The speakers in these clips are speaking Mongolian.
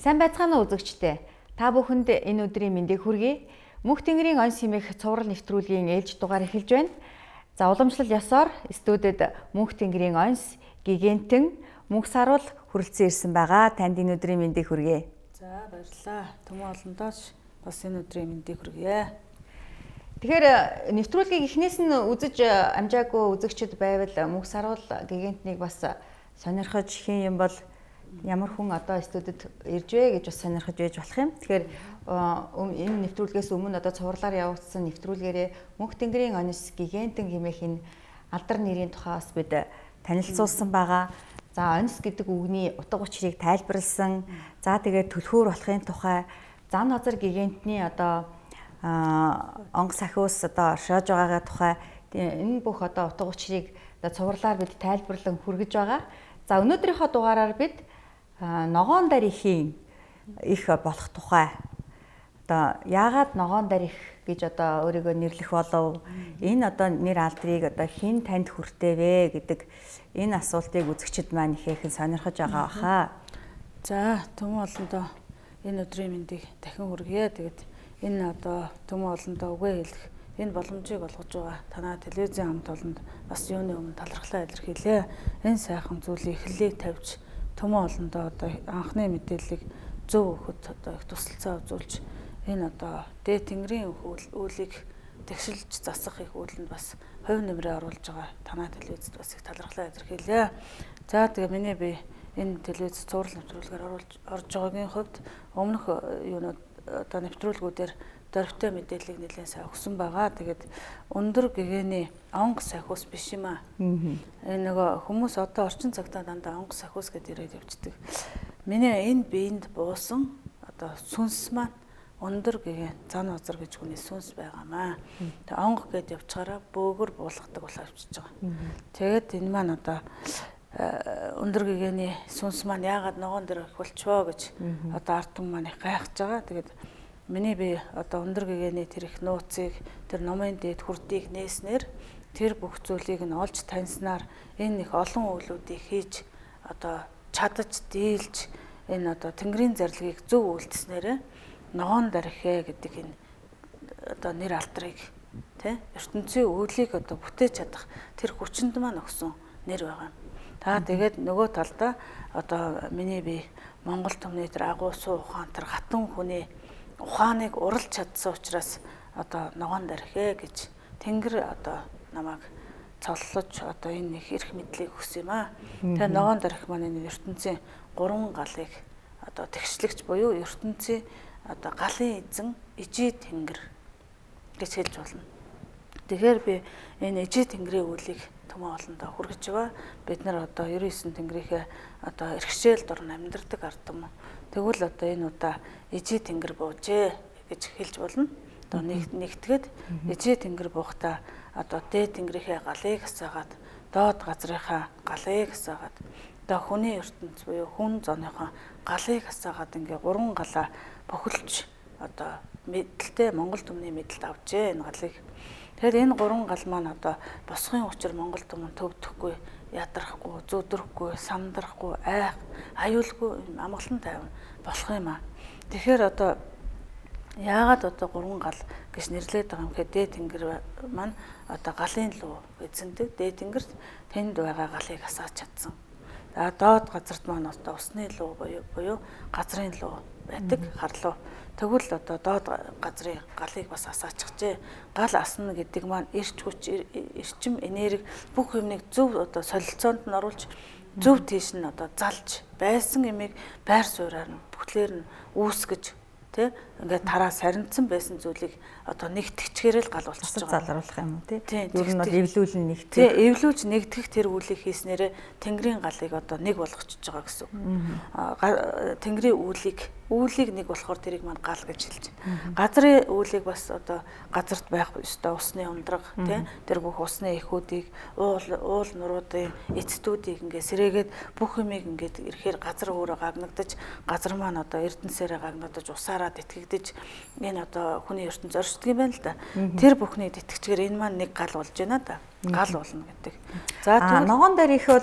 Сайн байцгаана уу үзэгчдээ. Та бүхэнд энэ өдрийн мэндийг хүргэе. Мөнх Тэнгэрийн он симэх цуврал нэвтрүүлгийн ээлж дугаар эхэлж байна. За уламжлал ёсоор студид Мөнх Тэнгэрийн онс гигантэн мөнх саруул хүрэлцэн ирсэн байгаа. Танд энэ өдрийн мэндийг хүргэе. За баярлалаа. Төмөн олондооч бас энэ өдрийн мэндийг хүргэе. Тэгэхээр нэвтрүүлгийг эхнээс нь үзэж амжаагүй үзэгчд байвал мөнх саруул гигантнийг бас сонирхож хэн юм бол ямар хүн одоо студид ирж вэ гэж бас сонирхож байж болох юм. Тэгэхээр энэ нэвтрүүлгээс өмнө одоо цувралаар явагдсан нэвтрүүлгээрээ Мөнх Тэнгэрийн онс гигантэн хэмээх энэ алдар нэрийн тухай бас бид танилцуулсан байгаа. За онс гэдэг үгний утга учирыг тайлбарлсан. За тэгээд түлхүүр болохын тухай зан назар гигантны одоо онгоц ахиус одоо оршиж байгаагаа тухай энэ бүх одоо утга учирыг одоо цувралаар бид тайлбарлан хүргэж байгаа. За өнөөдрийнхөө дугаараар бид ногоон дарихийн их болох тухай одоо яагаад ногоон дарих гэж одоо өөрийгөө нэрлэх болов, энэ одоо нэр алдрыг одоо хэн танд хүртээ вэ гэдэг энэ асуултыг үзэгчд маань ихээхэн сонирхож байгаа баха. За төмөн олондоо энэ өдрийн мэндийг дахин хүргэе. Тэгээд энэ одоо төмөн олондоо үгээ хэлэх энэ боломжийг олгож байгаа танай телевизийн хамт олонд бас юуны өмнө талархлаа илэрхийлье. Энэ сайхан зүйлийн эхлэлийг тавьж төмөн олондоо одоо анхны мэдээллийг зөв өгөхөд одоо их тусалцаа үзүүлж энэ одоо дээд тэнгэрийн үйлийг тэгшилж засах их үйлэнд бас хувь нэмрээ оруулж байгаа танай телевизэд бас их талархлаа илэрхийлье. За тэгээ миний би энэ телевиз цуврал нэвтрүүлгээр орж байгаагийн хувьд өмнөх юунууд одоо нэвтрүүлгүүдээр дөрвтэй мэдээллийг нэлээд сайн өгсөн байгаа. Тэгээд өндөр гэгэний онгоц ахиус биш юм аа. Энэ нөгөө хүмүүс одоо орчин цагтаа дандаа онгоц ахиус гэдээ ирээд явждаг. Миний энэ биед буусан одоо сүнс маань өндөр гэгээ зан озар гэж хүний сүнс байгаамаа. Тэгээд онгох гэд явчаараа бөөгөр буулгадаг болоо авчиж байгаа. Тэгээд энэ маань одоо өндөр гэгэний сүнс маань яагаад ногоон дээр их болчихвоо гэж одоо ард түмэн маань их гайхаж байгаа. Тэгээд миний би одоо өндөр гэгэний тэр их нууцыг тэр номын дээд хүрдийг нээснээр тэр бүх зүйлийг нь олж таньснаар энэ их олон үйлүүдийг хийж одоо чадаж дийлж энэ одоо тэнгэрийн зарилгыг зөв үйлдэснээр ногоон дарихэ гэдэг энэ одоо нэр алдрыг тий ертөнцийн үйлийг одоо бүтээж чадах тэр хүчинд маань өгсөн нэр байгаа. Та тэгээд нөгөө талдаа одоо миний би Монгол түмний тэр агуу суу ухаан тэр хатан хүний ухааныг уралж чадсан учраас одоо ногоон дарихэ гэж тэнгэр одоо намайг цоллож одоо энэ их эрх мэдлийг өгсөн юм аа. Тэгээ ногоон дарих маань энэ ертөнцийн 3 галыг одоо тэгшлэгч буюу ертөнцийн одоо галын эзэн ижи тэнгэр гэж хэлж болно. Тэгэхээр би энэ ижи тэнгэрийн үйлийг төмөн олондоо хүргэж байгаа. Бид нар одоо 99 тэнгэрийнхээ одоо эрхшээл дор амьдардаг ард түмэн. Тэгвэл одоо энэ удаа ижи тэнгэр буужээ гэж хэлж болно. Одоо нэгтгээд ижи тэнгэр буухтаа одоо дээд тэнгэрийнхээ галыг хасаагаад доод газрынхаа галыг хасаагаад одоо хүний ертөнц буюу хүн зооныхоо галыг хасаагаад ингээ 3 галаа бохилж одоо мэдлэлтэй Монгол түмний мэдлэлд авчээ энэ галыг. Тэгэхээр энэ 3 гал маань одоо босхын учир Монгол түмэн төвдөхгүй, ядрахгүй, зүдрхгүй, сандрахгүй, айх, аюулгүй амгалан тайван болох юм аа. Тэгэхээр одоо яагаад одоо 3 гал гэж нэрлээд байгаа юм гэхэд дээд тэнгэр маань одоо галын луу эзэндэг. Дээд тэнгэрт тэнд байгаа галыг хасааж чадсан. За доод газарт маань одоо усны луу буюу газрын луу байдаг, харлуу. Тэгвэл одоо доод газрын галыг бас асаачихжээ. Гал асна гэдэг маань эрч хүч, эрчим энерги бүх юмыг зөв одоо солилцоонд нь оруулж зөв тийш нь одоо залж байсан юмыг байр сууриар нь бүхлээр нь үүсгэж тий ингээд тараа сарнцсан байсан зүйлийг одоо нэгтгэчгээрэл гал болчихж байгаа. Залруулах юм уу тий? Ер нь бол эвлүүлэн нэгтгэх. Тий, эвлүүлж нэгтгэх тэр үйлийг хийснээрээ тэнгэрийн галыг одоо нэг болгочихж байгаа гэсэн. Тэнгэрийн үүлийг нэг болохоор тэрийг маань гал гэж хэлж байна. Газрын үүлийг бас одоо газарт байх ёстой усны ундраг тий тэр бүх усны эхүүдийг уул нуруудын эцдүүдийг ингээд сэрээгээд бүх юмыг ингээд ирэхээр газар өөрөө гагнагдаж газар маань одоо эрдэнсээрээ гагнагдаж усаараа тэтгэгдэж энэ одоо хүний ертөнц оршдог юм байна л да. Тэр бүхний тэтгэгчгээр энэ маань нэг гал болж байна да. Гал болно гэдэг. За ногоон дарих бол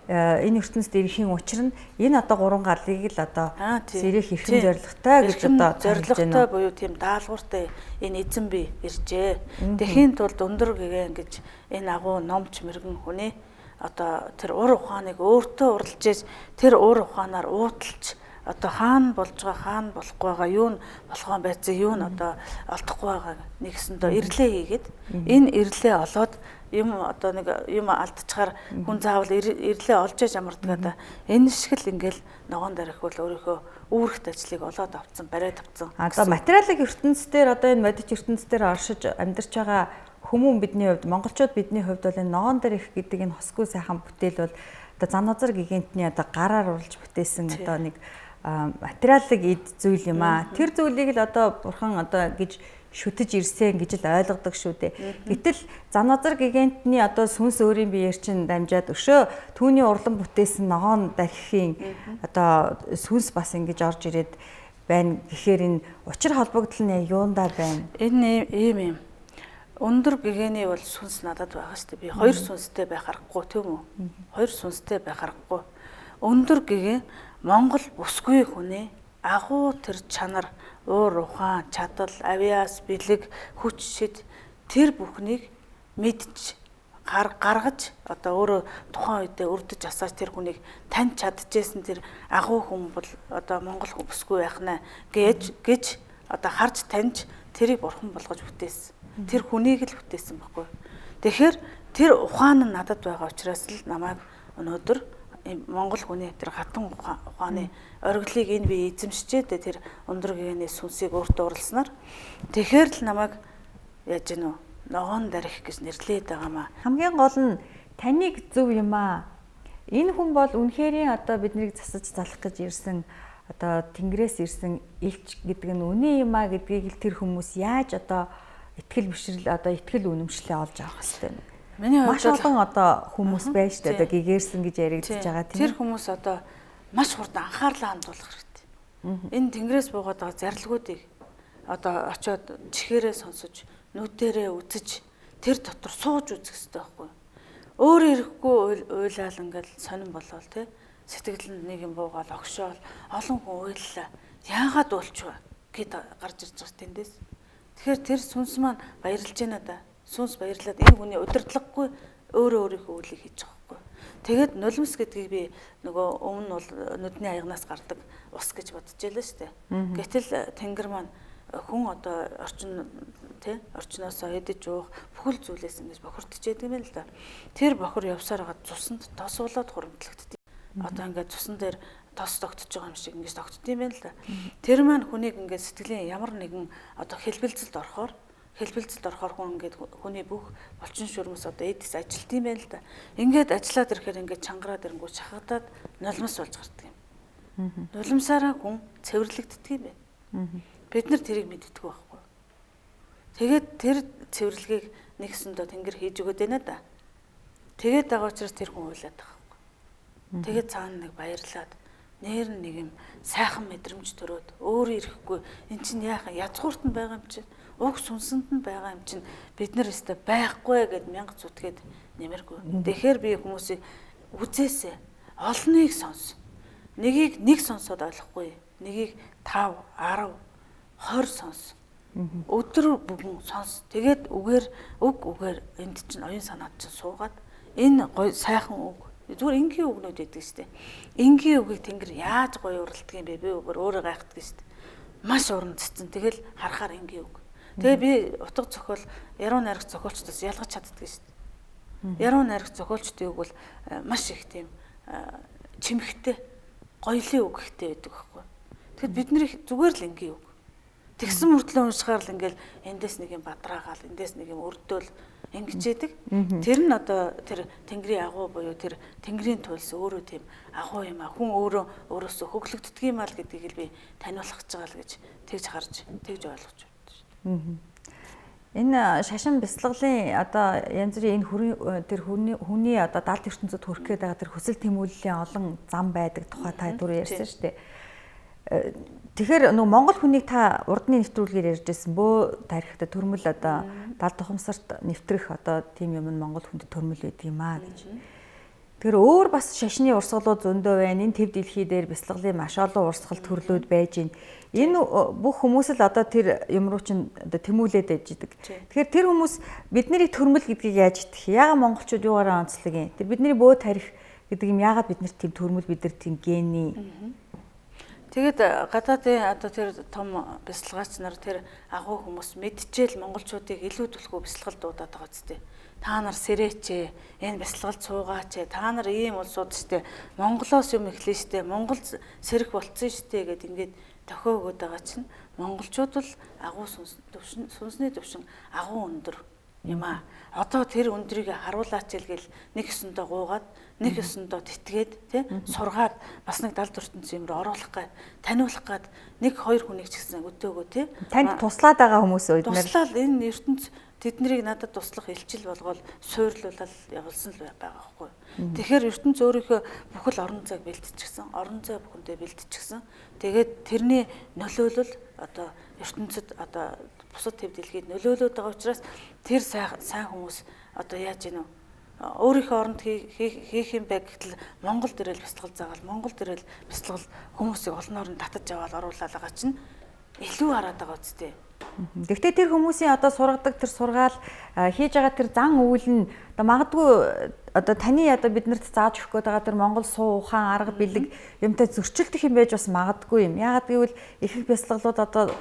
энэ ертөнцид ирэхийн учир нь энэ одоо 3 галыг л одоо сэрэх эрхэм зоригтой гэж одоо зоригтой буюу тийм даалгавартай энэ эзэн бий иржээ. Тэхийн тулд өндөр гэгэн гэж энэ агуу номч мэрэгэн хүний одоо тэр ур ухааныг өөртөө уралж тэр ур ухаанаар уудалж одоо хаана болж байгаа хаана болохгүй байгаа юу нь болгоон байцаа юу нь одоо олдохгүй байгаа нэгсэндээ ирлээ хийгээд энэ ирлээ олоод юм одоо нэг юм алдчихаар хүн заавал ирлээ олж яж амардгаа да энэ шиг л ингээл ногоон дарих бол өөрийнхөө үүрэгт ажлыг олоод авцсан бариад авцсан. Одоо материалын ертөнцийн одоо энэ модич ертөнцийн оршиж амьдарч байгаа хүмүүн бидний хувьд монголчууд бидний хувьд бол энэ ногоон дарих гэдэг энэ хосгүй сайхан бүтээл бол одоо Заназар гигантны одоо гараар урлж бүтээсэн одоо нэг материалын эд зүйл юм аа. Тэр зүйлийг л одоо бурхан одоо гэж шүтэж ирсэн гэж л ойлгодог шүү дээ. Гэтэл Заназар гигантны одоо сүнс өөрийн биеэр чинь дамжаад өшөө түүний урлан бүтээсэн ногоон дархийн одоо сүнс бас ингэж орж ирээд байна гэхээр энэ учир холбогдол нь юундаа байна? Энэ ийм юм. Өндөр гэгэний бол сүнс надад байгаа шүү дээ. Би хоёр сүнстэй байх аргагүй тийм үү? Хоёр сүнстэй байх аргагүй. Өндөр гэгээ Монгол бүсгүй хүний агуу тэр чанар, уур ухаан, чадал, авиас, бэлэг, хүч шид тэр бүхнийг мэдж гаргаж одоо өөрөө тухайн үедээ өрдөж асааж тэр хүнийг таньж чадчихсэн тэр агуу хүн бол одоо Монгол бүсгүй байх нэ гэж одоо харж таньж тэрийг бурхан болгож бүтээсэн. Тэр хүнийг л бүтээсэн байхгүй. Тэгэхээр тэр ухаан нь надад байгаа учраас л намайг өнөөдөр Монгол хүний тэр хатан ухааны оргилыг энэ би эзэмшчээд тэр өндөр гэгэний сүнсийг өөртөө уралснаар тэгэхээр л намайг яаж гэнэ үү ногоон дарих гэж нэрлээд байгаамаа. Хамгийн гол нь таныг зөв юм аа. Энэ хүн бол үнэхэрийн одоо биднийг засаж залах гэж ирсэн одоо Тэнгэрээс ирсэн элч гэдэг нь үнэн юм аа гэдгийг л тэр хүмүүс яаж одоо итгэл бишрэл одоо итгэл үнэмшлээ олж авах хэрэгтэй юм. Миний маш олон одоо хүмүүс байна шүү дээ. Одоо гэгэрсэн гэж яригдчихэж байгаа тийм. Тэр хүмүүс одоо маш хурдан анхаарлаа хандуулах хэрэгтэй. Энэ Тэнгэрээс буугаад байгаа зарлгуудыг одоо очиод чихээрээ сонсож, нүдэрээ үзэж, тэр дотор сууж үзэх хэрэгтэй байхгүй. Өөр ирэхгүй уйлал ингээл сонирн болол тий. Сэтгэл нэг юм буугаад огшоол олон хүн уйллаа. Яагаад уулчваа гэд гарч ирж байгаа тэндээс. Тэгэхээр тэр сүнс маань баярлж байна да. Сүнс баярлаад энэ хүний удирдлаггүй өөрөө өөрийнхөө үлийг хийж байгаа байхгүй. Тэгээд нулимс гэдгийг би нөгөө өмнө бол нүдний аягнаас гардаг ус гэж бодож байлаа шүү дээ. Гэтэл Тэнгэр маань хүн одоо орчноосоо эдэж уух бүхэл зүйлээс ингэж бохирдчихэд юм байна л да. Тэр бохир явсаар хагаад цусанд тосуулаад хуримтлагддаг. Одоо ингээд цусан дээр тос тогтож байгаа юм шиг ингэж тогтд юм байна л да. Тэр маань хүнийг ингээд сэтгэлийн ямар нэгэн одоо хэлбэлцэлд орохоор хүн ингээд хүний бүх болчин шүрмэс одоо эдис ажилт юм байна л да. Ингээд ажиллаад ирэхээр ингээд чангараад ирэнгүү шахагдаад нулимс болж гардаг юм. Нулимсаараа хүн цэвэрлэгддэг юм байна. Бид нар тэрийг мэддэг байхгүй. Тэгээд тэр цэвэрлэгийг нэгсэндөө Тэнгэр хийж өгöd байна да. Тэгээд байгаа учраас тэр хүн уйлаад байгаа байхгүй. Тэгээд цаана нэг баярлаад нэр нэг юм сайхан мэдрэмж төрөөд өөрөө ирэхгүй эн чинь яахан язгуурт нь байгаа юм чинь уг сүнсэнд нь байгаа юм чинь бид нар өстө байхгүй гэд мянга зүтгээд нэмэргүй. Тэгэхээр би хүмүүсийг үзээсэ олныг сонс. Нэгийг нэг сонсоод ойлгохгүй. Нэгийг 5, 10, 20 сонс. Өдөр бүгэн сонс. Тэгээд үгээр энд чинь оюун санаад чинь суугаад энэ гоё сайхан үг зүгээр энгийн үгнүүд байдаг шүү дээ. Энгийн үгийг Тэнгэр яаж гоё уралдаг юм бэ? Би үгээр өөрөө гайхдаг шүү дээ. Маш уран цэцэн. Тэгэл харахаар энгийн үг. Тэгээ би утга зохиол яруу найрах зохиолчдоос ялгаж чаддаг шүү дээ. Яруу найрах зохиолчдын үг бол маш их тийм чимхтэй, гоёлын үг ихтэй байдаг байхгүй. Тэгэхэд бидний зүгээр л энгийн үг. Тэгсэн мөртлөө уншихаар л ингээл эндээс нэг юм бадраагаал, эндээс нэг юм өрдөөл ингэжээдэг. Тэр нь одоо тэр Тэнгэрийн агуу буюу тэр Тэнгэрийн туйлс өөрөө тийм агуу юм а. Хүн өөрөөсөө хөглөгддөг юм аа л гэдгийг л би таниулах гэж байгаа л гэж тэгж харж, тэгж ойлгож байна шүү дээ. Энэ шашин бяцлаглалын одоо янз бүрийн энэ тэр хүний одоо даалт ертөнцид хүрэх гээд байгаа тэр хүсэл тэмүүллийн олон зам байдаг тухай та түрүү ярьсан шүү дээ. Тэгэхээр нөгөө Монгол хүнийг та урдны нэвтрүүлгээр ярьжсэн бөө тарихта төрмөл одоо 70 тухамсарт нэвтрэх одоо тийм юм нь Монгол хүнд төрмөл байдаг юм аа гэж. Тэгэхээр өөр бас шашны урсгалууд зөндөө байна. Энэ төв дэлхий дээр бяцлаглалын маш олон урсгал төрлүүд байж байна. Энэ бүх хүмүүс л одоо тэр юм руу чинь одоо тэмүүлээд байж идэг. Тэгэхээр тэр хүмүүс бид нарыг төрмөл гэдгийг яаж идэх? Яагаад монголчууд юугаараа онцлог юм? Тэр бидний бөө тарих гэдэг юм яагаад бид нарт тийм төрмөл бид нар тийм гений. Тэгэд гадаадын одоо тэр том бяцлагаач нар тэр агуу хүмүүс мэдчихэл монголчуудыг илүү түлхүү бяцлагал дуудаад байгаа зү. Та нар сэрээч, энэ бяцлагалд суугаач, та нар ийм улсууд штэ. Монголоос юм эхлэн штэ. Монгол сэрэх болцсон штэ гэд ингээд тохиогоод байгаа чинь монголчууд л агуу сүнсний төвшин агуу өндөр юм аа. Одоо тэр өндрийг харуулаач гээл нэг өсөндөө гуугаад, нэг өсөндөө тэтгээд, тий сургаад бас нэг далд ертөнцийн юм руу оруулах гээд, таниулах гээд нэг хоёр хүнийг ч гэсэн өдөөгөө тий. Танд туслаад байгаа хүмүүс үед нэр. Туслаад энэ ертөнц тэднийг надад туслах илчил болгоод суйрлуулаад явуулсан л байгаа байхгүй. Тэгэхээр ертөнц өөрийнхөө бүхэл орон зайг бэлтчихсэн, орон зай бүхэндээ бэлтчихсэн. Тэгээд тэрний нөлөөлөл одоо ертөнцид одоо бусад төв дэлхийд нөлөөлөд байгаа учраас тэр сайн хүмүүс одоо яаж гинэ өөрийнхөө оронд хийх юм бэ гэтэл Монгол дээрэл бяцлал заагаал Монгол дээрэл бяцлал хүмүүсийг олон орнд татаж аваад оруулаад байгаа чинь илүү хараад байгаа үстэй. Гэхдээ тэр хүмүүсийн одоо сургадаг тэр сургаал хийж байгаа тэр зан үйл нь одоо магадгүй одоо таны одоо биднэрт зааж өгөх гээд байгаа тэр Монгол суу ухаан арга бэлэг юмтай зөрчилдөх юм байж бас магадгүй юм. Яагаад гэвэл ихэнх бяцлаглууд одоо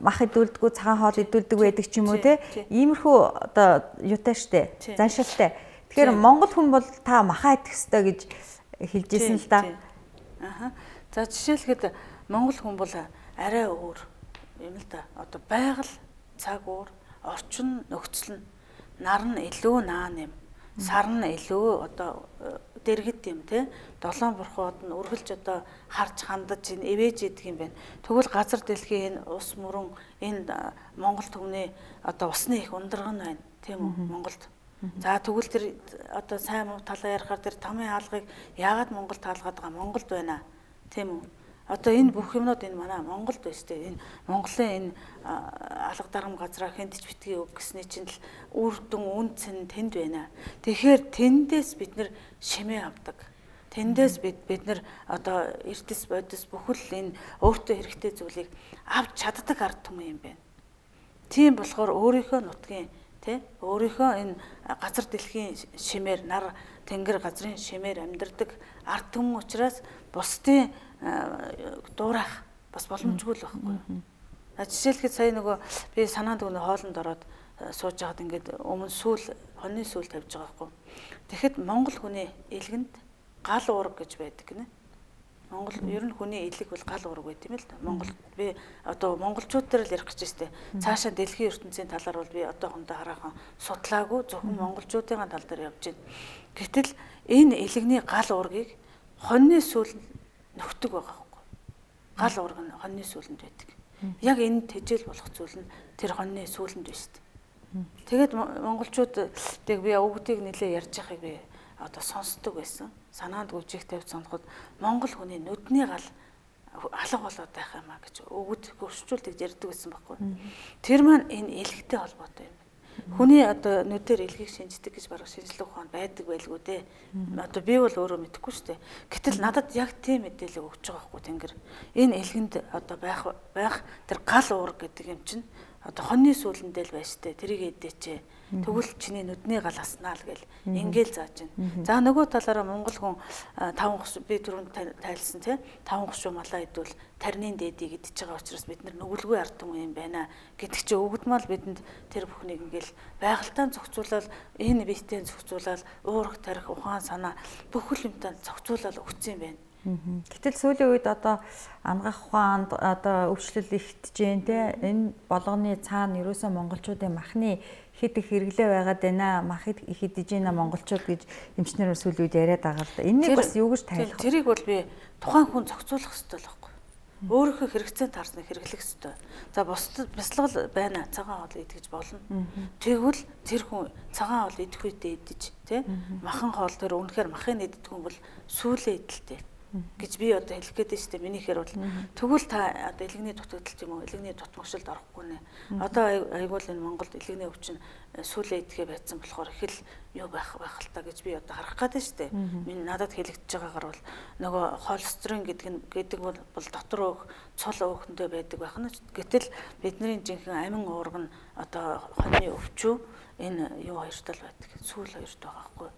мах идүүлдэггүй цагаан хоол идүүлдэг байдаг ч юм уу те. Иймэрхүү одоо юутай штэ. Заншилтай. Тэгэхээр Монгол хүн бол та махаа идэх ёстой гэж хэлж ирсэн л да. Аха. За жишээлхэд Монгол хүн бол арай өөр юм л да. Одоо байгаль, цаг уур, орчин нөхцөл нь нар нь илүү наан юм. Сар нь илүү одоо дэргэд юм те. Долоон бурхууд нь үргэлж одоо харж хандаж ин эвэж идэг юм байна. Тэгвэл газар дэлхийн энэ ус мөрөн энэ Монгол түмний одоо усны их ундраг нь байна. Тийм үү Монголд. За тэгвэл тэр одоо сайн муу талаа ярихаар тэр тамийн хаалгыг яагаад Монгол таалгаад байгаа Монголд байна. Тийм үү. Одоо энэ бүх юмнууд энэ манай Монголд байна шүү дээ. Энэ Монголын энэ алга дарам газраа хэнд ч битгий өг гэсний чинь л үр дүн үн цэн тэнд байна. Тэгэхээр тэндээс бид нэр шимээ авдаг. Тэндээс бид нэр одоо эрдэс бодис бүхэл энэ өөртөө хэрэгтэй зүйлийг авч чаддаг ард түмэн юм байна. Тийм болохоор өөрийнхөө нутгийн тий өөрийнхөө энэ газар дэлхийн шимээр нар тэнгэр газрын шимээр амьдардаг ард түмэн учраас бусдын дуурайх бас боломжгүй л байхгүй. Жишээлхэд сая нөгөө би санаанд өгнө хоолнд ороод сууж байгаад ингээд өмнө сүүл хоньны сүүл тавьж байгаа байхгүй. Тэгэхэд Монгол хүний илгэнд гал уураг гэж байдаг гинэ. Монгол ер нь хүний илэг бол гал уураг байт юм л да. Монгол би одоо монголчууд дээр л ярих гэж байна. Цаашаа дэлхийн ертөнцийн талаар бол би одоохондоо хараахан судлаагүй зөвхөн монголчуудын тал дээр явж байна. Гэтэл энэ илэгний гал уургийг хоньны сүүл нөхдөг байгаа байхгүй. Гал уураг нь хоньны сүүлэнд байдаг. Яг энэ тэжээл болох зүйл нь тэр хоньны сүүлэнд байна шүү дээ. Тэгээд монголчууд тэг би өвгдийг нэлээ ярьж байгааг би одоо сонсдог байсан. Санаанд гүйжих тавьж сонход монгол хүний нүдний гал алга болоод байх юм а гэж өвгд хөршчүүлдэг ярьдаг байсан байхгүй. Тэр маань энэ илэгтэй холбоотой юм. Хүний одоо нүдээр илгийг шинждэг гэж бараг шинжлэх ухаанд байдаг байлгүй дээ. Одоо би бол өөрөө мэдэхгүй шүү дээ. Гэтэл надад яг тийм мэдээлэл өгч байгаа байхгүй тэнгэр. Энэ илгэнд одоо байх тэр гал уураг гэдэг юм чинь одоо хоньны сүүлэндээ л байж тээ. Тэрийг эдээчээ. Тэгвэл чиний нүдний гал аснаа л гэл ингээл зааж байна. За нөгөө талаараа монгол хүн 5 гос би түрүүнд тайлсан тий 5 гос малаа идвэл тарны дээдийг идчихэж байгаа учраас бид нүгэлгүй ард түмэн юм байна гэдэг чи өвгдмал бидэнд тэр бүхнийг ингээл байгальтаа зохицуулаад энэ биетэй зохицуулаад уурах тарих ухаан санаа бүхэл юмтай зохицуулаад өгсөн юм байна. Гэтэл сүүлийн үед одоо ангах ухаанд одоо өвчлөл ихтэж जैन те энэ болгоны цаана ерөөсөө монголчуудын махны хэд их хэрэглээ байгаад байна. Мах их идэж байна монголчууд гэж эмчнэр сүүлийн үед яриад байгаа л да. Энийг бас юу гэж тайлбарлах вэ? Тэрийг бол би тухайн хүн зохицуулах хэрэгтэй л байхгүй. Өөрийнхөө хэрэгцээнд таарсныг хэрэглэх хэрэгтэй. За бусдад бяцлал байна. Цагаан хоол идэж болно. Тэгвэл тэр хүн цагаан хоол идэх үедээ идэж тий махан хоол тэр үнэхээр махыг иддэг хүн бол сүүлээ идэлтэй. гэж би одоо хэлэх гээд штэ минийхээр бол тэгвэл та одоо илгэний дутагдал юм уу илгэний дутмагшилд орохгүй нэ одоо айгуул энэ Монголд илгэний өвчин сүүлээ идэхэ байцсан болохоор их л юу байх л та гэж би одоо харах гээд штэ миний надад хэлэгдэж байгаагаар бол нөгөө холестерин гэдэг бол дотор өөх цол өөхөндөө байдаг байх нь гэтэл бидний жинхэнэ амин уурга нь одоо хоньны өвчөө энэ юу хоёртол байдаг сүүл хоёрт байгаа байхгүй.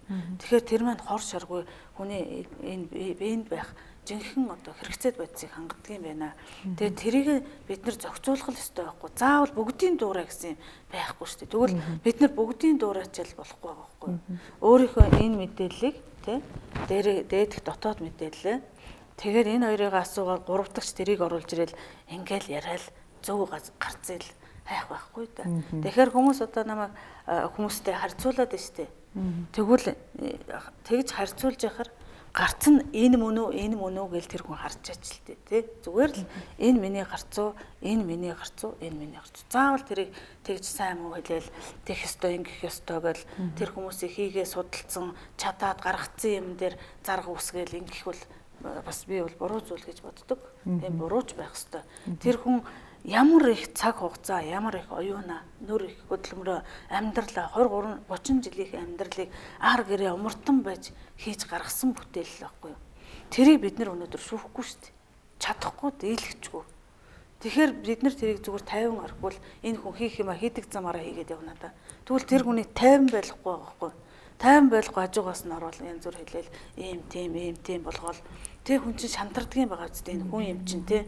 Тэгэхээр тэр маань хор шаргүй хүний энэ бэнд байх жинхэнэ одоо хэрэгцээд байдлыг хангадаг юм байна. Тэгээд тэрийг бид нар зохицуулах ёстой байхгүй. Заавал бүгдийн дуурай гэсэн юм байхгүй шүү дээ. Тэгвэл бид нар бүгдийн дуурайчаал болохгүй байгаа байхгүй. Өөрийнхөө энэ мэдээллийг дээдх дотоод мэдээлэл тэгээд энэ хоёрыг асуугаад гурав дахь тэрийг оруулж ирэл ингээл яриад зөв гарцэл хайх байхгүй да. Тэгэхээр хүмүүс одоо намайг хүмүүстэй харьцуулаад байна шүү дээ. Тэгвэл тэгж харьцуулж яхаар гарц нь энэ мөн үү гэж тэр хүн харж аач л дээ тий. Зүгээр л энэ миний гарцуу, энэ миний гарцуу, энэ миний гарцуу. Заавал тэрийг тэгж сайн муу хэлээл тех ёстой ингэх ёстой гэл тэр хүмүүсийг хийгээ судалсан чадаад гаргацсан юм дээр зарга үсгээл ингэх бол бас би бол буруу зүйл гэж боддог. Тийм бурууч байх ёстой. Тэр хүн ямар их цаг хугацаа, ямар их оюуна, нөр их хөдөлмөрөө амьдралаа 23 30 жилийн амьдралыг ар гэрээ умартан байж хийж гаргасан бүтээл байхгүй юу. Тэрийг бид нар өнөөдөр шүүхгүй шүү дээ. Чадахгүй, дийлэхчгүй. Тэгэхээр бид нар тэрийг зүгээр 50 аргуул энэ хүн хийх юм а хийдэг замаараа хийгээд явна да. Тэгвэл тэр хүний 50 байхгүй байхгүй. 50 байхгүй хажуугаас нь орвол янз бүр хэлээл ийм тийм болгоол тэр хүн чинь шантардгийн байгаа үстэй энэ хүн юм чинь тий.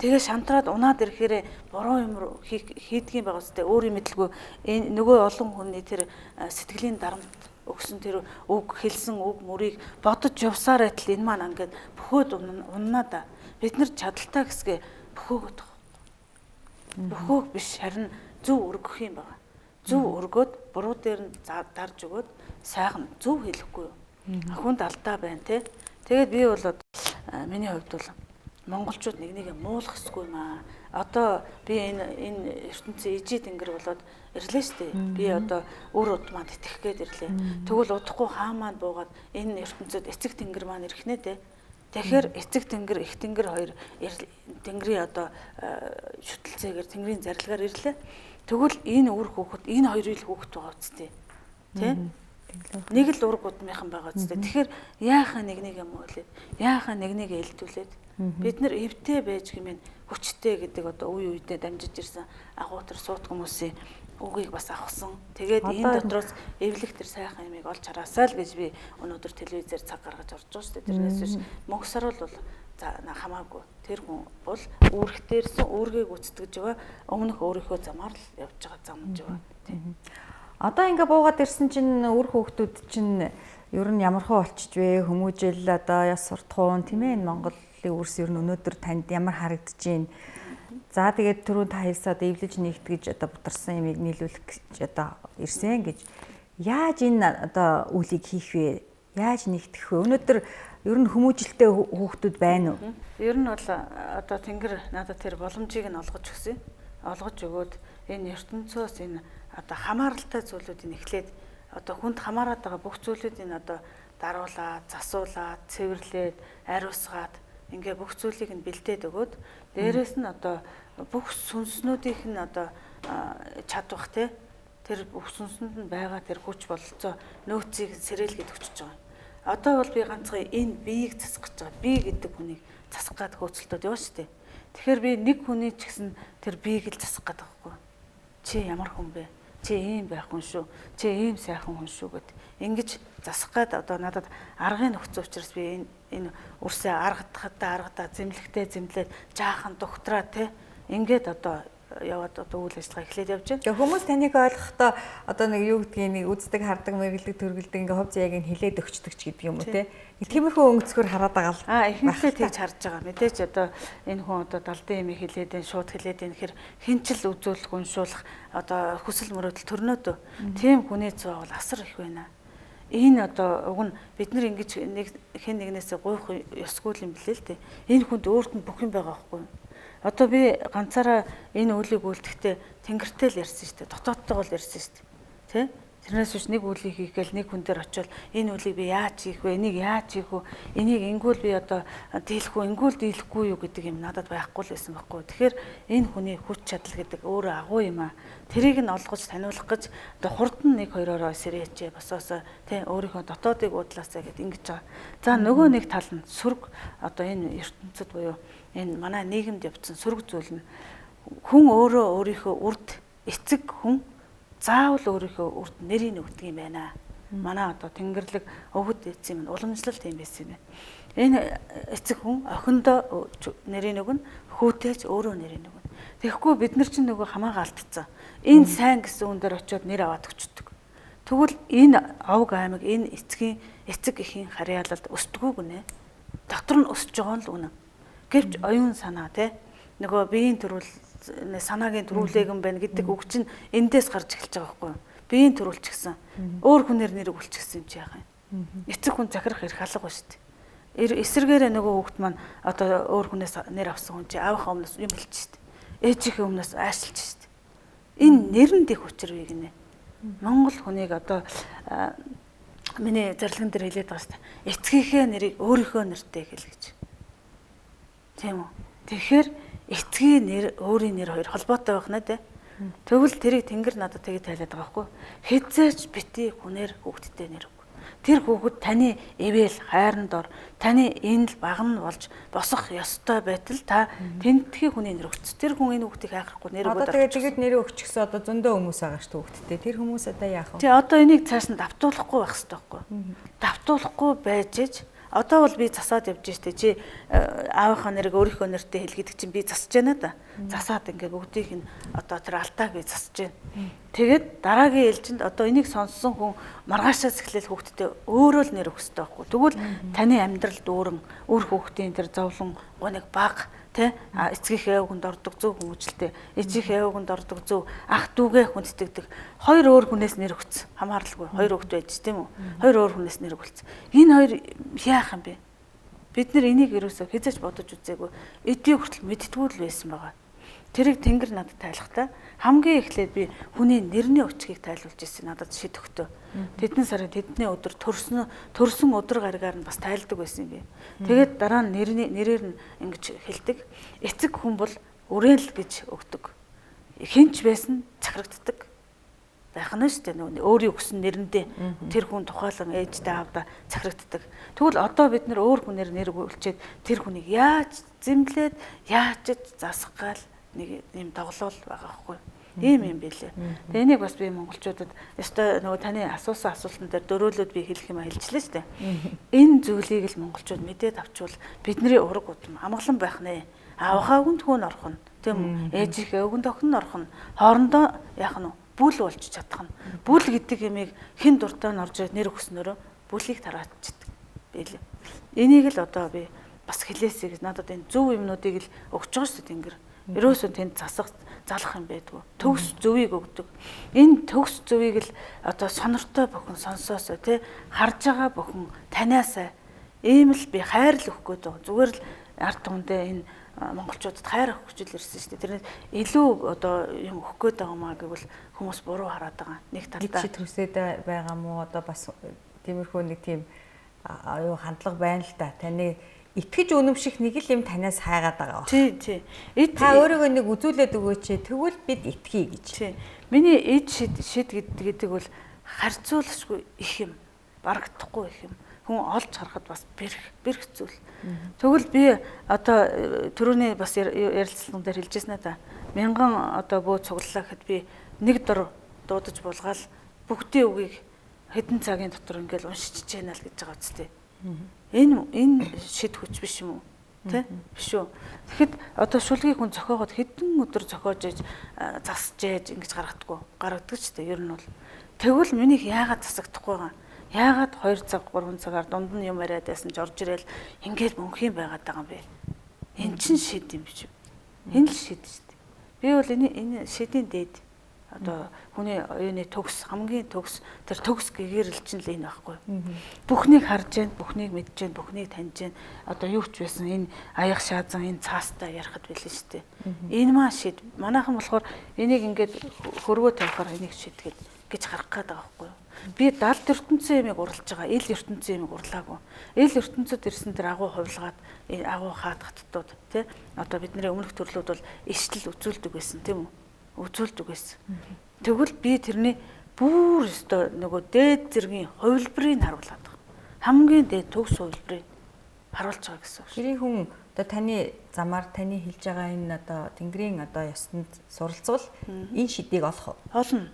Тэгээ шантраад унаад ирэхээр буруу юм хийдгийн байгаа үстэй өөрийн мэдлгүй энэ нөгөө олон хүний тэр сэтгэлийн дарамт өгсөн тэр үг хэлсэн үг мөрийг бодож явсаар байтал энэ маань ингээд бөхөөд уннаа да. Бид нар чадaltaа гэсгээ бөхөөгд байгаа. Бөхөөг биш харин зөв өргөх юм байна. Зөв өргөөд буруу дээр нь дарж өгөөд сайхан зөв хэлэхгүй юу. Ахуйд алдаа байна те. Тэгээд би бол миний хувьд бол монголчууд нэг муулах хэсгүй юм аа. Одоо би энэ ертөнцийн ижид тэнгэр болоод ирлээ штэ. Би одоо өөр уд маань итгэх гээд ирлээ. Тэгвэл удахгүй хаа маань буугаад энэ ертөнцид эцэг тэнгэр маань ирэх нэ те. Тэгэхээр эцэг тэнгэр, их тэнгэр хоёр тэнгэрийн одоо шүтэлцээгээр тэнгэрийн зарилгаар ирлээ. Тэгвэл энэ үр хүүхэд энэ хоёрын хүүхэд байгаа үстэй. Тэ? Нэг л ураг удмынхан байгаа үстэй. Тэгэхээр яахаа нэг юм уулээд, яахаа нэг элдүүлээд бид нар эвтэй байж хэмээн хүчтэй гэдэг одоо үе үедээ дамжиж ирсэн агуутар суут хүмүүсийн үгийг бас авахсан. Тэгээд энэ дотроос эвлэх тэр сайхан юмыг олж хараасаа л гэж би өнөөдөр телевизээр цаг гаргаж орж байгаа шүү дээ. Тэрнээс биш мөнгөсрөл бол хамаагүй. Тэр хүн бол үүрэгтээрсэн үүргийг гүйцэтгэж байгаа өмнөх өөрийнхөө замаар л явж байгаа замж байгаа. Тийм. Одоо ингээ буугаад ирсэн чинь үр хүүхдүүд чинь ер нь ямархуу болчих вэ? Хүмүүжил одоо яс суртахуун тийм ээ энэ Монголын үрс ер нь өнөөдөр танд ямар харагдаж байна? За тэгээд түрүү та хэлсад эвлэж нэгтгэж одоо бутарсан юмыг нийлүүлэх гэж одоо ирсэн гэж яаж энэ одоо үлийг хийх вэ? Яаж нэгтгэх вэ? Өнөөдөр ер нь хүмүүжилтэй хүүхдүүд байна уу? Ер нь бол одоо Тэнгэр надад тэр боломжийг нь олгож өгсөн. Олгож өгөөд энэ ертөнцөөс энэ одоо хамааралтай зүйлүүдийг эхлээд одоо хүнд хамаарат байгаа бүх зүйлүүдийг одоо даруулаад, засуулаад, цэвэрлээд, ариусгаад ингээ бүх зүйлийг нь бэлдээд өгөөд дээрэс нь одоо бүх сүнснүүдийнх нь одоо чадвах те тэр бүх сүнсэнд нь байгаа тэр хүч бололцоо нөөцийг сэрээлгээд өчөж байгаа. Одоо бол би ганцхан энэ биеийг засах гэж байгаа. Би гэдэг хүнийг засах гад хөөцөлтөд яваа штэ. Тэгэхээр би нэг хүний ч гэсэн тэр биеийг л засах гэдэг байхгүй. Чи ямар хүн бэ? Чи ийм байх хүн шүү. Чи ийм сайхан хүн шүү гэд. Ингэж засах гад одоо надад аргыг нөхцөө учраас би энэ үрсээ аргадаа зэмлэхтэй жаахан доктораа те ингээд одоо яваад одоо үйл ажиллагаа эхлээд явж байна. Тэгээ хүмүүс таныг ойлгохдоо одоо нэг юу гэдгийг нэг үздэг, хардаг, мэргэлдэг, төргэлдэг ингээ хов зэяг нь хилээд өгчдөг ч гэдэг юм уу те. Тиймэрхүү өнгөцгөр хараад байгаа л. Ихэнхдээ тэгж харж байгаа. Мэдээж одоо энэ хүн одоо далдын юм хилээд энэ шууд хилээд энэ хэр хинчил үзүүлэх, уншуулах одоо хүсэл мөрөөдөл төрнөөдөө. Тийм хүний цаа бол асар их байна. Энэ одоо уг нь бид нар ингэж хэн нэгнээсээ гуйх ёсгүй юм билээ л дээ. Энэ хүнд өөрт нь бүх юм байгаа байхгүй юу? Одоо би ганцаараа энэ үлийг үлдэхдээ тэнгэртэй л ярьсан шүү дээ. Дотоодтойгоо л ярьсан шүү дээ. Тэ? Тэрнээс биш нэг үлийг хийх гээл нэг хүн дээр очивол энэ үлийг би яаж хийх вэ? Энийг яаж хийх вэ? Энийг ингүүл би одоо дийлэх үү? Ингүүл дийлэхгүй юу гэдэг юм надад байхгүй л байсан байхгүй. Тэгэхээр энэ хүний хүч чадал гэдэг өөрөө агуу юм аа. Тэрийг нь олгож таниулах гэж одоо хурдан нэг хоёроо сэрээч босоосоо тий өөрийнхөө дотоодыг уудлаасаа гэд ингэж байгаа. За нөгөө нэг тал нь сөрөг одоо энэ ертөнцид буюу энэ манай нийгэмд явцсан сөрөг зүйл нь хүн өөрөө өөрийнхөө үрд эцэг хүн заавал өөрийнхөө үрд нэрийг өгдөг юм байна. Манай одоо Тэнгэрлэг өвгд эцэг юм уламжлалт юм байсан юм. Энэ эцэг хүн охиндоо нэрийг өгнө, хүүтэлж өөрөө нэрийг өгнө. Тэгэхгүй бид нар чинь нөгөө хамаагаа алдсан. Энэ сайн гэсэн хүн дээр очиод нэр аваад өчтдөг. Тэгвэл энэ овг аймаг энэ эцэг эхийн харьяалалд өсдөггүй гинэ. Дотор нь өсөж байгаа нь л үнэн. Гэвч оюун санаа тий нөгөө биеийн төрөл санаагийн төрүүлэг юм байна гэдэг үг чинь эндээс гарч эхэлж байгаа байхгүй юу? Биеийн төрүүлч гисэн. Өөр хүнээр нэр өгүүлчихсэн юм чи яах юм? Эцэг хүн захирах эрх алга ба шүү дээ. Эсэргээрээ нөгөө хүүхд маань одоо өөр хүнээс нэр авсан хүн чи аавынхаа өмнөөс юм хэлж шүү дээ. Ээжийнхээ өмнөөс аашилж шүү дээ. Энэ нэрэнд их учир бий гинэ. Монгол хүнийг одоо миний зарлагын дээр хэлээд байгаа шүү дээ. Эцгийнхээ нэрийг өөрийнхөө нэртэй хэл гэж. Тийм үү? Тэгэхээр эцгийн нэр өөрийн нэр хоёр холбоотой байх нэ тэ. Тэгвэл тэрийг Тэнгэр надад тэгээд тайлаад байгаа байхгүй. Хэзээч бити хүнээр хүүхдтэй нэр өг. Тэр хүүхэд таны эвэл хайранд ор, таны энэ л багна болж босох ёстой байтал та тентхий хүний нэр өгч. Тэр хүн энэ хүүхдийг хайхгүй нэр өгөөд. Одоо тэгээд нэр өгчихсөн одоо зөндөө хүмүүс байгаа шүү хүүхдтэй. Тэр хүмүүс одоо яах вэ? Тий одоо энийг цааш нь давтуулахгүй байх хэрэгтэй байхгүй. Давтуулахгүй байж ич одоо бол би засаад явж штэ чи аавынхаа нэрийг өөрийнхөө нэртэй хэл гэдэг чинь би засаж байна да. Засаад ингээ бүгдийг нь одоо тэр алтааг би засаж байна. Тэгээд дараагийн ээлжинд одоо энийг сонссон хүн маргаашаас эхлээл хүүхдтэй өөрөө л нэр өгөх хэрэгтэй байхгүй. Тэгвэл таны амьдрал дүүрэн үр хүүхдийн тэр зовлон гоныг баг тэ эцгийнхээ өвгөнд ордог зөв хүмүүжлтэй ээжийнхээ өвгөнд ордог зөв ах дүүгээ хүндэтгдэг хоёр өөр хүнээс нэр өгсөн хамааралгүй хоёр хүүхэд байж тийм үү хоёр өөр хүнээс нэр өгүүлсэн энэ хоёр яах юм бэ бид нар энийг ерөөсөө хязгаарч бодож үзээгүй эдийн хүртэл мэдтгүү л байсан байгаа тэрийг Тэнгэр надад тайлахтаа хамгийн эхлээд би хүний нэрний өчгийг тайлуулж ирсэн надад шид өгтөө тэдэн сарын тэдний өдөр төрсөн өдөр гаригаар нь бас тайлдаг байсан юм би. Тэгээд дараа нь нэрээр нь ингэж хэлдэг. Эцэг хүн бол үрээл гэж өгдөг. Хинч байсан цахирагддаг. Байх нь шүү дээ. Өөрийн өгсөн нэрэндээ тэр хүн тухайлан ээжтэй аавда цахирагддаг. Тэгвэл одоо бид нэр өөр хүнээр нэр өгүүлчихэд тэр хүнийг яаж зэмлээд яаж засах гал нэг юм тоглоул байгаа байхгүй. Ийм юм билээ. Тэгээ энийг бас би монголчуудад ёстой нөгөө таны асуусан асуултан дээр дөрөөлөд би хэлэх юм хэлжлээ шүү дээ. Энэ зүйлийг л монголчууд мэдээд авчвал бидний ураг удам амгалан байх нэ. Аавынхаа өвгөнд хүн орох нь тийм үү? Ээжийнхээ өвгөнд охин нь орох нь хоорондоо яах нь бүл болж чадах нь. Бүл гэдэг юмыг хэн дуртай нь орж нэр өгснөөрөө бүлийг тараачдаг билээ. Энийг л одоо би бас хэлээсэй гэж надад энэ зөв юмнуудыг л өгч байгаа шүү дээ Тэнгэр. Ерөөсөө тэнд залах юм байдгүй. Төгс зөвийг өгдөг. Энэ төгс зөвийг л одоо сонортой бүхэн сонсоосоо тий харж байгаа бүхэн таниасаа ийм л би хайр л өгөх гээд байгаа. Зүгээр л ард түмэндээ энэ монголчуудад хайр өгөх гэж ирсэн шүү дээ. Тэрнээс илүү одоо юм өгөх гээд байгаа маа гэвэл хүмүүс буруу хараад байгаа. Нэг талдаа чи төсөөд байгаа мó одоо бас тиймэрхүү нэг тийм аюу хандлага байна л да. Таны итгэж үнэмших нэг л юм танаас хайгаад байгаа. Тий. Та өөрийгөө нэг үзүүлээд өгөөч. Тэгвэл бид итгэе гэж. Тий. Миний эд шид гэдэг бол харьцуулшгүй их юм. Барагдахгүй их юм. Хүн олж харахад бас бэрх зүйл. Тэгвэл би одоо түрүүний бас ярилцлаган дээр хэлжсэн да. 1000 одоо буу цуглалаа гэхэд би нэг дор дуудаж булгаал бүгдийн үгийг хэдэн цагийн дотор ингээл уншиж чийна л гэж байгаа үстэй. Энэ шид хүч биш юм уу? Тэ? Биш үү? Тэгэхэд одоо шүлгийг хүн зохиогоод хэдэн өдөр зохиож ээж засж ээж ингэж гаргадаг ч тийм ер нь бол тэгвэл минийх яагаад засагдахгүй байгаа? Яагаад 2 цаг 3 цагаар дунд нь юм яриад байсан ч орж ирэл ингээд мөнхийн байгаад байгаа юм бэ? Эн чин шид юм биш үү? Энэ л шид шүү дээ. Би бол энэ шидийн дээд одоо хүний оюуны төгс хамгийн төгс тэр төгс гэгэрэлчин л энэ байхгүй. Бүхнийг харж гэн, бүхнийг мэдж гэн, бүхнийг таньж гэн. Одоо юу ч байсан энэ аяг шаазан энэ цаастаа ярихад байлээ шүү дээ. Энэ маа шид. Манайхан болохоор энийг ингээд хөргөө тавихаар энийг шидгээд гэж харах гээд байгаа байхгүй юу? Би 70 ертөнцийн ямиг уралж байгаа, ил ертөнцийн ямиг урлаагүй. Ил ертөнцөд ирсэн тэр агуу хувилгаад энэ агуу хаадгаттууд тий одоо бидний өмнөх төрлүүд бол ишлэл үзүүлдэг байсан тийм үү? Үзүүлдэг байсан. Тэгвэл би тэрний бүр өстой нөгөө дээд зэргийн хувилбарыг харуулад байгаа. Хамгийн дээд төгс хувилбарыг харуулж байгаа гэсэн үг. Гэрийн хүн одоо таны замаар таны хэлж байгаа энэ одоо Тэнгэрийн одоо ёсонд суралцвал энэ шидийг олох олно.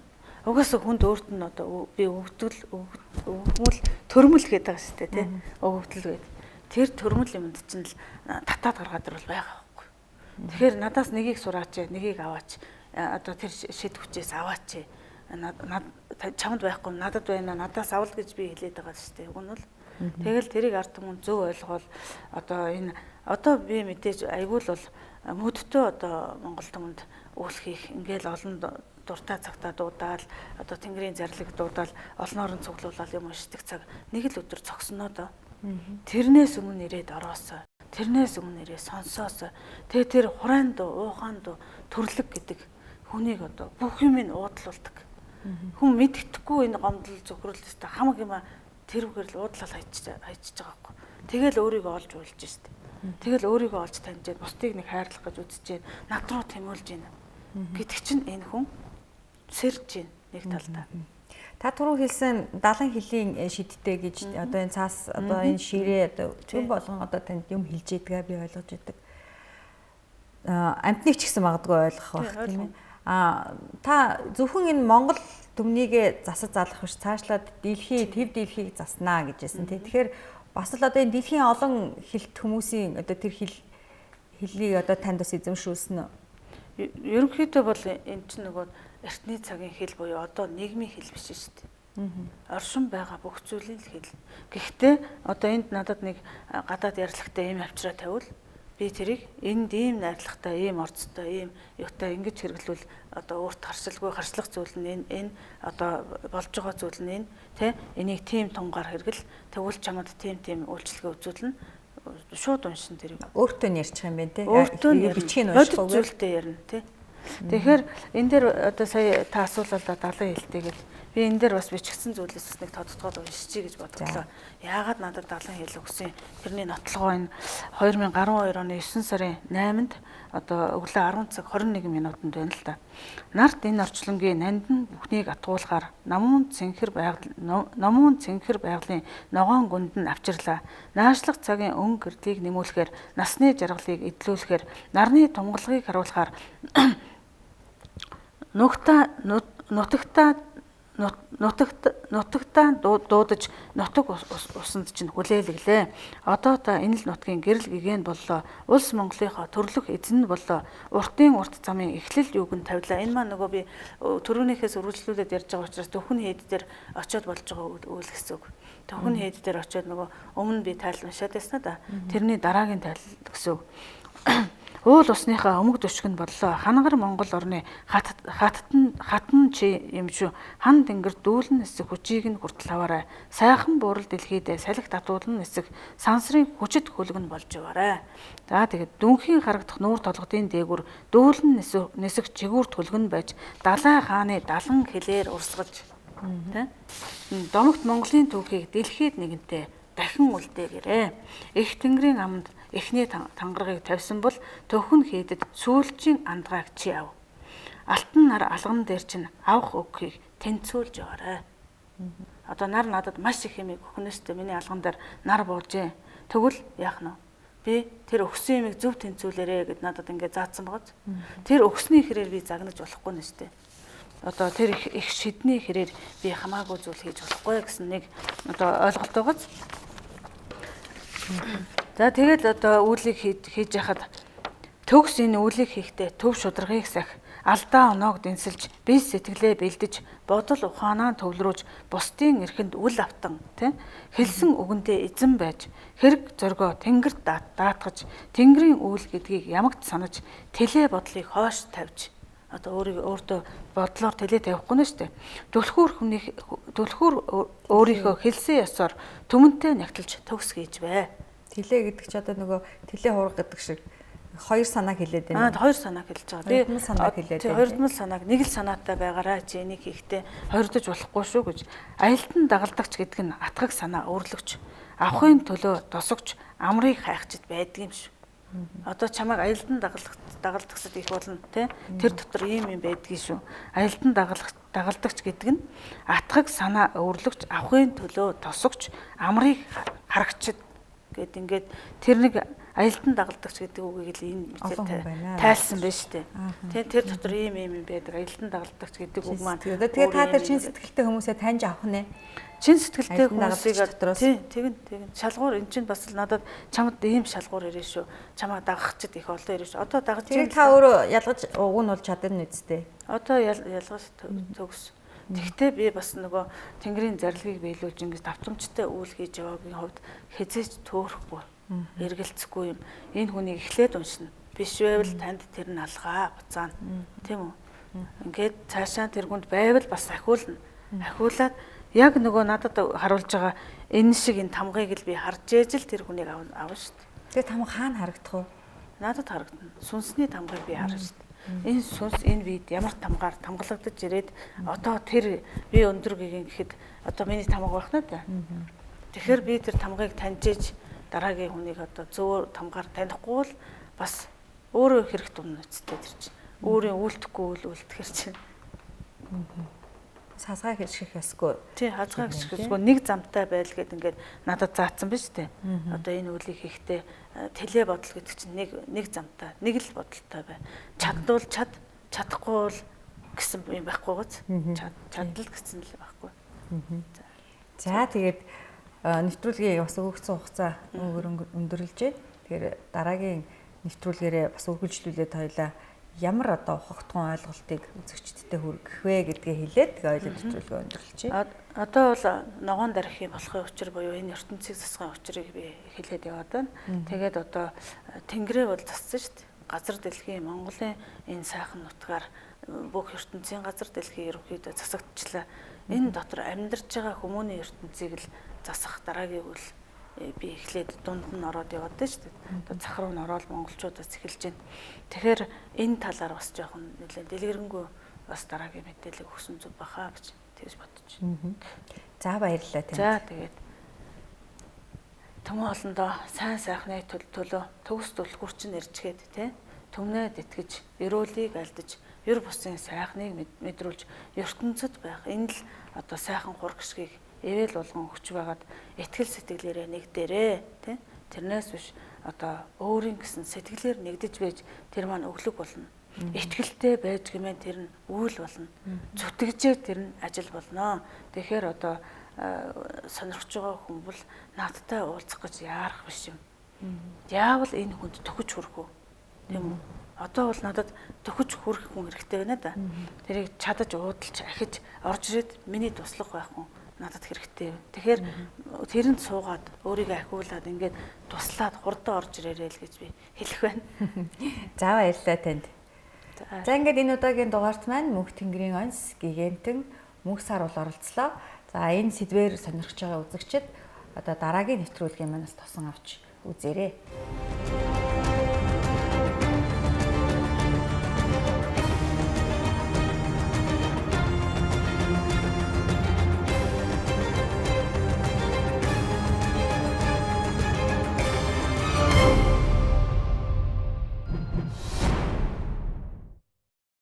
Угаасаа хүнд өөрт нь одоо би өгдөл төрмөл гэдэг байгаа шүү дээ тий. Өгдөл гэдэг. Тэр төрмөл юмд чинь л татаад гаргаад ирвэл байгаа байхгүй. Тэгэхээр надаас нэгийг сураач, нэгийг аваач. Одоо тэр шид хүчээс аваач. Чамд байхгүй надад байна. Надаас авал гэж би хэлээд байгаа шүү дээ. Уг нь бол тэгэл тэрийг ард түмэн зөв ойлгоод одоо энэ одоо би мэдээж айгүй л бол мөдтөө одоо Монгол түмэнд үйлхийх ингээл олон дуртай цагтаа дуудаал одоо Тэнгэрийн зарлиг дуудаал олноорон цуглуулаад юм уншдаг цаг нэг л өдөр цогсноо доо. Тэрнээс өмнө ирээд ороосоо. Тэрнээс өмнө ирээд сонсоосоо. Тэгээ тэр хурайн дуу, уухаан дуу, төрлөг гэдэг хүнийг одоо бүх юм нь уудлуулдаг. Хүн мэддэхгүй энэ гомдол зөвхөрлөлтөд хамаг юм тэрвгээр л уудлал хайчиж байгаа байхгүй. Тэгэл өөрийгөө олж уйлж штэ. Тэгэл өөрийгөө олж таньжээд бусдыг нэг хайрлах гэж үзэж байна. Над руу тэмүүлж байна. Гэдэг чинь энэ хүн сэрж байна нэг талдаа. Та түрүү хэлсэн 70 хэлийн шидтэй гэж одоо энэ цаас одоо энэ ширээ одоо зөв болгон одоо танд юм хэлж ийдгээ би ойлгож байдаг. Амтныг ч гэсэн магадгүй ойлгох байх тийм ээ. Та зөвхөн энэ Монгол төмнийгээ засаж залах биш цаашлаад дэлхий төв дэлхийг заснаа гэжсэн тийм. Тэгэхээр бас л одоо энэ дэлхийн олон хэлт хүмүүсийн одоо тэр хэллийг одоо танд бас эзэмшүүлсэн үү? Ерөнхийдөө бол энэ чинь нөгөө эртний цагийн хэл буюу одоо нийгмийн хэл биш шүү дээ. Оршин байгаа бүх зүйлийн хэл. Гэхдээ одоо энд надад нэг гадаад ярилцлагатай ийм авчраа тавил би тэрийг энд ийм найрлагатай, ийм орцтой, ийм юутай ингэж хэрэглүүл одоо өөрт харшлах зүйл нь энэ одоо болж байгаа зүйл нь энэ тий энийг тийм тунгаар хэрэгэл тэгвэл чамд тийм үйлчлэгээ үзүүлнэ шууд уншин тэрийг өөртөө ярьчих юм байна тий өөртөө бичгийн унших зүйлтэй ярина тий. Тэгэхээр энэ дээр одоо сая та асуулалда 70 хэлтэйгээд би энэ дээр бас бичигдсэн зүйлээс бас нэг тодтогоод уншчихъя гэж бодглоо. Яагаад надад 70 хэл өгсөн? Тэрний нотлогоо энэ 2012 оны 9 сарын 8-нд одоо өглөө 10 цаг 21 минутанд байна л да. Нарт энэ орчлонгийн нандин бүхнийг атгуулахаар номон цэнхэр байгалийн ногоон гүнд нь авчирлаа. Наашлах цагийн өн гэрдийг нэмүүлэхээр насны жаргалыг эдлүүлэхээр нарны тунгалгыг харуулахаар нутагтаа дуудаж нутаг усанд чинь хүлээлгэлээ. Одоо та энэ л нутгийн гэрэл гэгээн боллоо. Улс Монголынхоо төрлөх эзэн боллоо. Уртын урт замын эхлэл юуг нь тавилаа. Энэ маань нөгөө би төрөөнийхээс үргэлжлүүлээд ярьж байгаа учраас төвхөн хэд дээр очиод болж байгаа үйл гэсэн үг. Төвхөн хэд дээр очиод нөгөө өмнө би тайлбаршаад байснаа да. Тэрний дараагийн тайлбар гэсэн үг. Уул усныхаа өмг төшгөн боллоо. Хангар Монгол орны хатан чи юм шүү. Хан тэнгэр дүүлэн нисэх хүчийг нь хүртэл аваарай. Сайхан буурал дэлхийдээ салхи татуулан нисэх сансрын хүчит хөлөг нь болж яваарай. За тэгээд дүнхийн харагдах нуур толгодын дээгүр дүүлэн нисэх чигүүрт хөлөг нь байж далай хааны далан хэлээр урсгаж тэ домогт Монголын түүхийг дэлхийд нэгэнтээ дахин үлдээгээрэй. Их тэнгэрийн аманд эхний тангарагыг тавьсан бол төвхөн хийдэд сүүлчийн андгааг чи ав. Алтан нар алган дээр чинь авах өгөхийг тэнцүүлж яваарай. Одоо нар надад маш их юмыг өгнөстэй миний алган дээр нар буужээ. Тэгвэл яах нь вэ? Би тэр өгсөн юмыг зөв тэнцүүлээрэй гэд надад ингээд заасан багц. Тэр өгсөний хэрээр би загнаж болохгүй нэстэй. Одоо тэр их шидний хэрээр би хамаагүй зүйл хийж болохгүй гэсэн нэг одоо ойлголт байгааз. За тэгээд одоо үйлийг хийж яхад төгс энэ үйлийг хийхдээ төв шударгыг сах алдаа оноог дэнсэлж бие сэтгэлээ бэлдэж бодол ухаанаа төвлөрүүлж бусдын эрхэнд үл автан тийм хэлсэн үгэндээ эзэн байж хэрэг зоргоо тэнгэрт даатгаж тэнгэрийн үйл гэдгийг ямагт санаж тэлээ бодлыг хоош тавьж одоо өөртөө бодлоор тэлээ тавихгүй нь шүү дээ. Түлхүүр өөрийнхөө хэлсэн ёсоор түмэнтэй нягтлж төгс хийж бай. Тэлээ гэдэг чи одоо нөгөө тэлээ хураг гэдэг шиг Хоёр санааг хэлээд байна. Хоёр санааг хэлж байгаа. Би хоёрдмал санааг хэлээд байна. Хоёрдмал санааг нэг л санаатай байгаараа чи энийг хийхдээ хоёрдож болохгүй шүү гэж. Аялдан дагалдагч гэдэг нь атгаг санаа өөрлөгч, авахын төлөө тосогч, амрыг хайхчд байдаг юм шүү. Одоо чамайг аялдан дагалдагчд их болно тий. Тэр дотор ийм юм байдгийг шүү. Аялдан дагалдагч гэдэг нь атгаг санаа өөрлөгч, авахын төлөө тосогч, амрыг харагчд гэд ингээд тэр нэг аялдан дагалдагч гэдэг үгийг л энэ тайлсан байна шүү дээ. Тэр дотор ийм байдаг. Аялдан дагалдагч гэдэг үг маань. Тэгээд та тэр чин сэтгэлтэй хүмүүсээ таньж авах нэ. Чин сэтгэлтэй хүмүүсийг тэгэн шалгуур эн чинь бас л надад чамд ийм шалгуур ирээ шүү. Чамаа дагахчд их олон ирээ шүү. Одоо дагаж чинь та өөрөө ялгаж уг нь бол чадна үсттэй. Одоо ялгаж төгс. Тэгтээ би бас нөгөө Тэнгэрийн зарилгыг биелүүлж ингэж давтамжтай үйл хийж яваагийн хувьд хязгаарч төөрөхгүй. Эргэлцэхгүй юм. Энэ хүнийг эхлээд уншина. Биш байвал танд тэр нь алгаа буцаана. Тийм үү? Ингээд цаашаа тэр хүнд байвал бас ахиулна. Ахиулаад яг нөгөө надад харуулж байгаа энэ шиг энэ тамгыг л би харж ээж л тэр хүнийг авна шүү дээ. Тэгээ тамга хаана харагдах вэ? Надад харагдана. Сүнсний тамгыг би харна шүү дээ. Энэ сүнс энэ бид ямар тамгаар тамгалагдаж ирээд одоо тэр би өндөр гэгийн гэхэд одоо миний тамга байх надаа. Тэгэхээр би тэр тамгыг таньжээж дараагийн хүнийг одоо зөв тамгаар танихгүй л бас өөрөө хэрэгт өмнө үсттэй тэр чинь. Өөрийн үлдэхгүй үл үлдэхэр чинь. Хазгаа хэрших ёсгүй. Тий, хазгаа хэрших ёсгүй. Нэг замтай байл гэд ингээд надад заасан биз дээ. Одоо энэ үлийг хийхдээ тэлээ бодол гэдэг чинь нэг замтай, нэг л бодолтой бай. Чадвал чадахгүй бол гэсэн юм байхгүй гоц. Чадвал гэсэн л байхгүй. За тэгээд нэвтрүүлгийг бас өгөгдсөн хугацаа өндөрлөж байна. Тэгэхээр дараагийн нэвтрүүлгээрээ бас үргэлжлүүлээд хоёлаа ямар одоо хогтгон ойлголтыг үзэгчдтэй хүргэх вэ гэдгээ хэлээд тэгээ хоёлаа нэвтрүүлгээ өндөрлөж байна. Одоо бол ногоон дарахын болохын учир буюу энэ ертөнцийг засахын учрыг би хэлээд яваад байна. Тэгээд одоо Тэнгэрээ бол зассан шүү дээ. Газар дэлхийн Монголын энэ сайхан нутгаар бүх ертөнцийн газар дэлхийн ерөнхийдөө засагдчихлаа. Энэ дотор амьдарч байгаа хүмүүний ертөнцийг л засах дараагийн үйл би эхлээд дунд нь ороод яваад байна шүү дээ. Одоо цах руу н ороод монголчуудаас эхэлж байна. Тэгэхээр энэ талаар бас жоохон нэлээд дэлгэрэнгүй бас дараагийн мэдээлэл өгсөн зүг баха гэж тэгж бодож байна. За баярлалаа тань. За тэгээд төмөн олондоо сайн сайхны төлөө төгс түлхүүрчин ирчгээд тий төмнөд итгэж ерөөлийг альдаж ер бусын сайхныг мэдрүүлж ертөнцид байх энэ л одоо сайхан хур гიშгийг эвэл болгон өгч байгаад итгэл сэтгэлээрээ нэгдээрээ тий тэрнээс биш одоо өөрийн гэсэн сэтгэлээр нэгдэж байж тэр маань өглөг болно. Итгэлтэй байж гэмээр тэр нь үйл болно. Зүтгэжээ тэр нь ажил болно. Тэгэхээр одоо сонирхож байгаа хүн бол надтай уулзах гэж яарах биш юм. Яавал энэ хүнд төхөж хүрэх үү? Тийм үү? Одоо бол надад төхөж хүрэх хүн хэрэгтэй байна да. Тэрийг чадаж уудалж ахиж орж ирээд миний туслах байх хүн надад хэрэгтэй. Тэгэхээр тэрэнд суугаад өөрийгөө ахиулаад ингээд туслаад хурдан орж ирээрэй л гэж би хэлэх байна. За баярлалаа танд. За ингээд энэ удаагийн дугаарт маань Мөнх Тэнгэрийн онс гигантэн мөнх сар бол оролцлоо. За энэ сэдвээр сонирхож байгаа үзэгчид одоо дараагийн нэвтрүүлгийн манаас тосон авч үзээрэй.